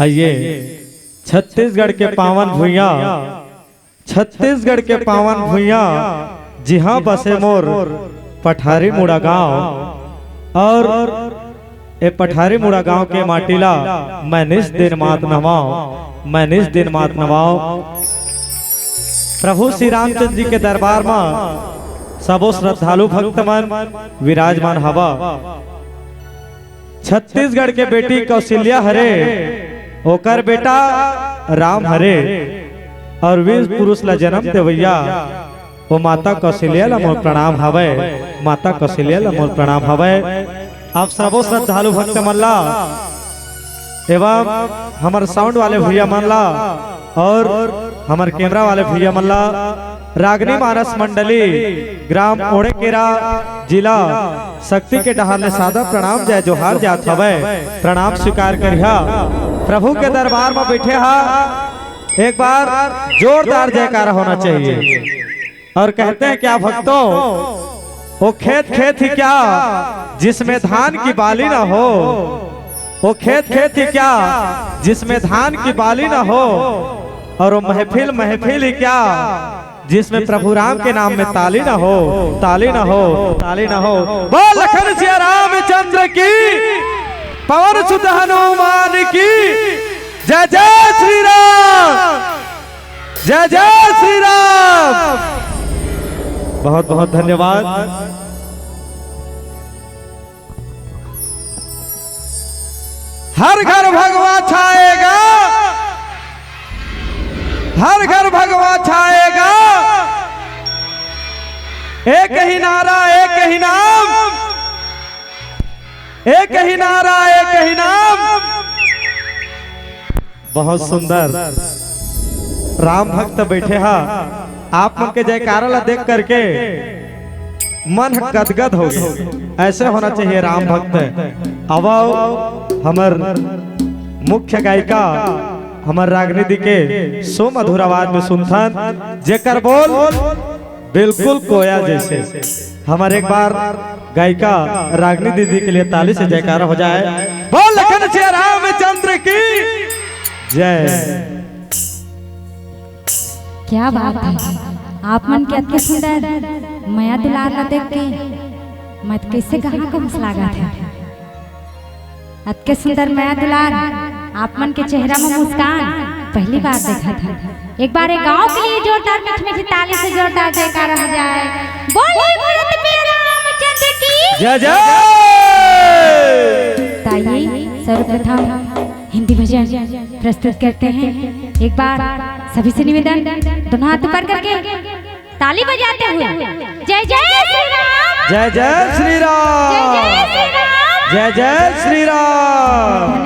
आइए छत्तीसगढ़ के पावन भुइया, छत्तीसगढ़ के पावन भुइया, जी हाँ बसे मोर पठारी मुड़ा गांव। और ए पठारी मुड़ा गांव के माटीला मैं निस दिन मात नवाओ, मैं निस दिन मात नवाओ। प्रभु श्री रामचंद्र जी के दरबार में सबो श्रद्धालु भक्तमन विराजमान हवा। छत्तीसगढ़ के बेटी कौशल्या हरे, ओकर बेटा राम हरे, और वीर पुरुष ला जन्म देवैया वो माता कौशल्या ला मोर प्रणाम हवे, माता कौशल्या ला मोर प्रणाम हवे। आप सबो श्रद्धालु भक्त मन ला एवं हमार साउंड वाले भैया मन ला और हमार कैमरा वाले भैया मन ला रागनी मानस मंडली ग्राम ओड़ेकेरा जिला शक्ति के डहार ले सादा प्रणाम जय जोहार जात हवे। प्रणाम स्वीकार करिहा। प्रभु के दरबार में बैठे हा, एक बार जोरदार जयकारा होना चाहिए। और कहते हैं क्या भक्तों, वो खेत खेत ही क्या जिसमें धान की बाली ना हो, वो खेत खेत ही क्या जिसमें धान की बाली ना हो, और वो महफिल महफिल ही क्या जिसमें प्रभु राम के नाम में ताली ना हो, ताली ना हो, ताली ना हो। बोल लखन सिया रामचंद्र की, पवन सुत हनुमान की, जय जय श्री राम, जय जय श्री राम। बहुत बहुत धन्यवाद। हर घर भगवा छाएगा, हर घर भगवा छाएगा, एक ही नारा एक ही नाम, एक ही नारा एक ही नाम। बहुत सुंदर राम भक्त बैठे हा। आप मन के जयकारा ला देख करके मन गदगद हो गया। ऐसे होना चाहिए राम भक्त। अब हमर मुख्य गायिका हमर रागनी दी के सो मधुर आवाज में सुनथन, जेकर बोल बिल्कुल कोया जैसे। हमारे एक बार गायिका रागनी दीदी के लिए ताली से जयकारा हो जाए। बोल लखन सिया रामचंद्र की जय। क्या बात है, आप मन के अति सुंदर माया दुलार ला देख के मत कैसे कहाँ को लागत है। अति सुंदर माया दुलार, आप मन के चेहरा में मुस्कान पहली बार देखा था। एक बार एक गांव के लिए जोरदार मीठी मीठी ताली से जोरदार जयकारा हो जाए। बोले भरत में रामचंद्र की जय जय। ताइए सर्वप्रथम हिंदी भजन प्रस्तुत करते हैं। एक बार सभी से निवेदन, दोनों हाथ ऊपर करके ताली बजाते हुए जय जय श्री राम, जय जय श्री राम, जय जय श्री राम, जय जय श्री राम।